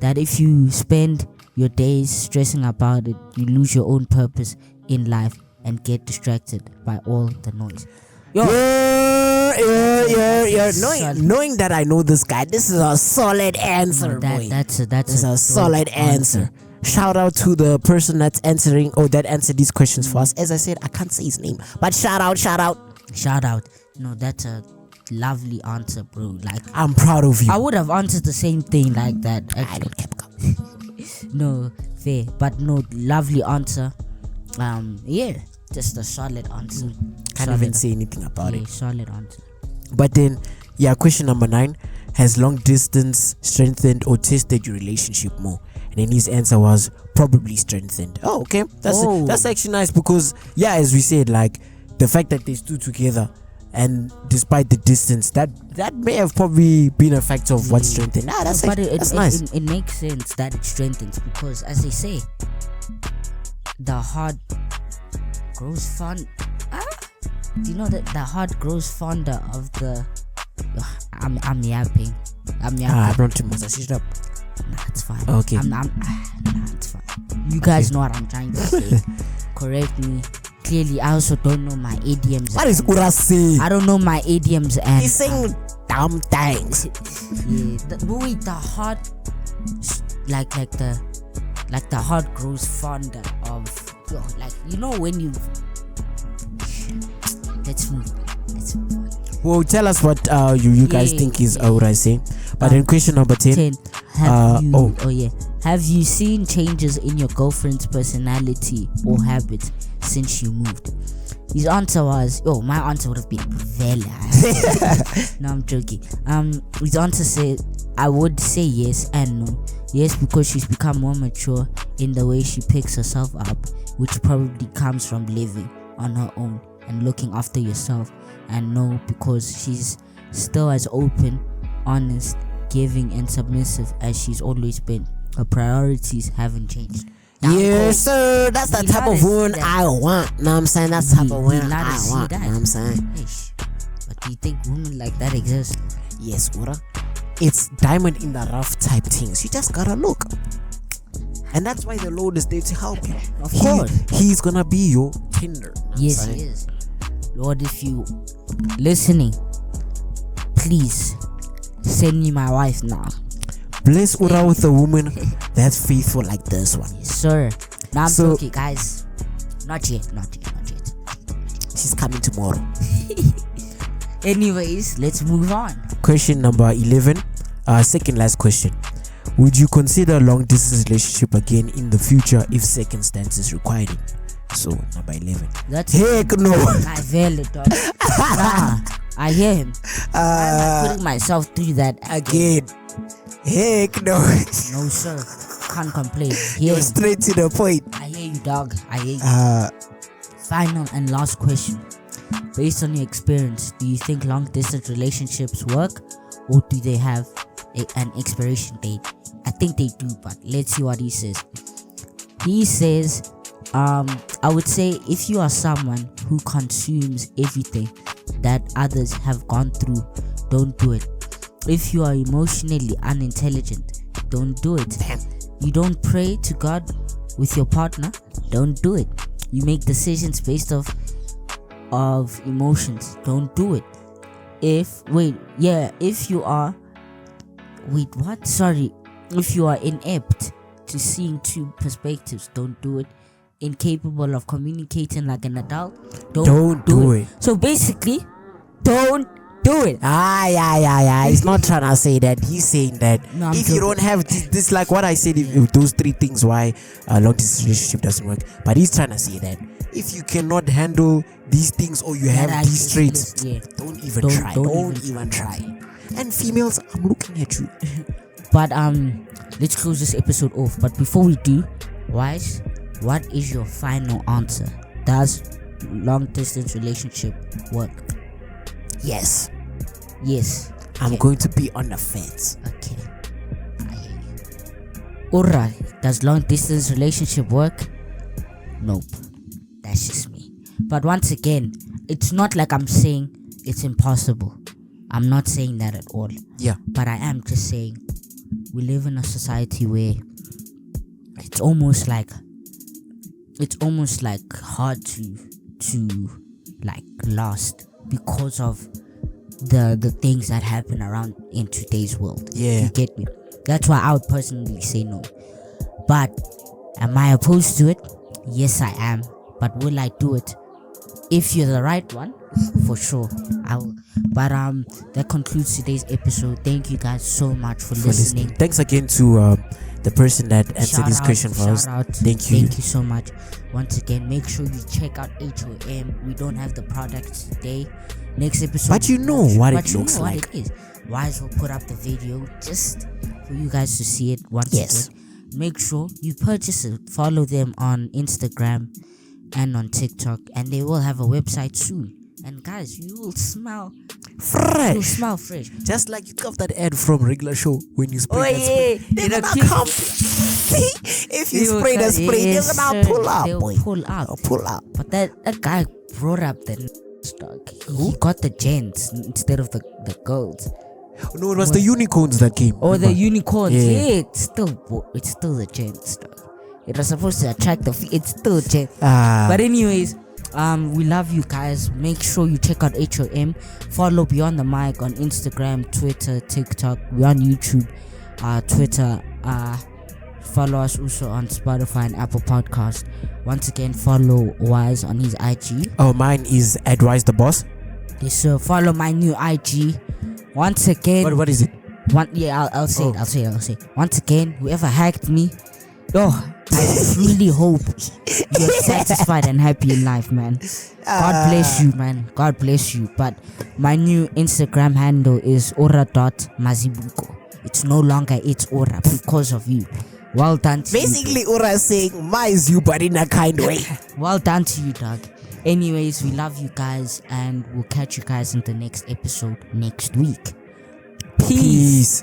that if you spend your days stressing about it, you lose your own purpose in life and get distracted by all the noise. Yeah. Knowing that I know this guy, this is a solid answer, boy. That's a solid answer. Shout out to the person that's answering, that answered these questions for us. As I said, I can't say his name, but shout out. No, that's a lovely answer, bro. Like, I'm proud of you. I would have answered the same thing like that. Actually. I don't care. No, fair, but no, lovely answer. Just a solid answer. Can't even say anything about it. Solid answer. But then, question number 9: has long distance strengthened or tested your relationship more? And then his answer was probably strengthened. Oh, okay. That's actually nice, because as we said, like, the fact that they stood together, and despite the distance, that may have probably been a factor of what strengthened. That's nice. It makes sense that it strengthens, because as they say, the heart grows fond. Do you know that the heart grows fonder of the? I'm yapping. I brought too much. Shut up. Nah, it's fine. Okay. It's fine. You guys know what I'm trying to say. Correct me. Clearly, I also don't know my idioms. What is Ura saying? I don't know my idioms, and he's saying dumb things. The heart, like the heart grows fonder of, when you. Let's move on. Well, tell us what you guys think is Ura saying. But then question number 10. Have you seen changes in your girlfriend's personality or habits since you moved? His answer was, my answer would have been Vela. No, I'm joking. His answer said, I would say yes and no. Yes, because she's become more mature in the way she picks herself up, which probably comes from living on her own and looking after yourself. And no, because she's still as open, honest, giving and submissive as she's always been. Her priorities haven't changed. Yes, sir. That's the type of woman I want. Know what I'm saying? That's the type of woman I want. Know what I'm saying? But do you think women like that exist? Yes, Ura. It's diamond in the rough type things. You just gotta look. And that's why the Lord is there to help you. Of course. He's gonna be your Tinder. Yes, he is. Lord, if you listening, please send me my wife now. Bless Ura with a woman that's faithful like this one. Yes, sir. Now I'm joking, guys. Not yet. She's coming tomorrow. Anyways, let's move on. Question number 11. Second last question. Would you consider a long distance relationship again in the future if circumstances required it? So, number 11. That's heck no. I valid, dog. Nah, I hear him. I'm putting myself through that again. Heck no. No, sir. Can't complain. You're straight to the point. I hear you, dog. I hear you. Final and last question. Based on your experience, do you think long distance relationships work, or do they have an expiration date. I think they do, but let's see what he says. He says, I would say if you are someone who consumes everything that others have gone through, don't do it. If you are emotionally unintelligent, don't do it. You don't pray to God with your partner, don't do it. You make decisions based of emotions, don't do it. If you are inept to seeing two perspectives, don't do it. Incapable of communicating like an adult, don't do it. So basically, don't do it. He's not trying to say that. He's saying that if you don't have this, like what I said, if those 3 things why a long distance relationship doesn't work. But he's trying to say that if you cannot handle these things or you have these traits, don't even try. And females, I'm looking at you. But let's close this episode off. But before we do, Wise, what is your final answer? Does long distance relationship work? Yes. I'm going to be on the fence. Okay. I hear you. Alright. Does long distance relationship work? Nope. That's just me. But once again, it's not like I'm saying it's impossible. I'm not saying that at all. Yeah. But I am just saying we live in a society where it's almost like hard to like last because of the things that happen around in today's world. You get me? That's why I would personally say no. But am I opposed to it? Yes, I am. But will I do it? If you're the right one, for sure I will. But that concludes today's episode. Thank you guys so much for listening. Thanks again to the person that answered this question for us. Thank you so much. Once again, make sure you check out HOM. We don't have the products today. Next episode, but you know what it looks like. What it is. Wise will put up the video just for you guys to see it once again. Make sure you purchase it. Follow them on Instagram and on TikTok, and they will have a website soon. And guys, you will smell fresh. You'll smell fresh. Just like you got that ad from regular show when you spray that spray. If you spray the spray, they're gonna pull up. They'll pull up. But that guy brought up the stock. He got the gents instead of the girls. No, it was the unicorns that came. The unicorns. Yeah, it's still the gents stock. It was supposed to attract it's still gents. But anyways, we love you guys. Make sure you check out HOM. Follow Beyond the Mic on Instagram, Twitter, TikTok. We're on YouTube, Twitter. Follow us also on Spotify and Apple Podcast. Once again, follow Wise on his IG. Oh, mine is Wise the Boss. Yes, sir. Follow my new IG. Once again. What is it? I'll say it. Once again, whoever hacked me, I really hope you're satisfied and happy in life, man. God bless you, man. God bless you. But my new Instagram handle is ora.mazibuko. It's no longer it's Ora because of you. Well done to Basically, Ora is saying, "My is you, but in a kind way." Well done to you, dog. Anyways, we love you guys, and we'll catch you guys in the next episode next week. Peace.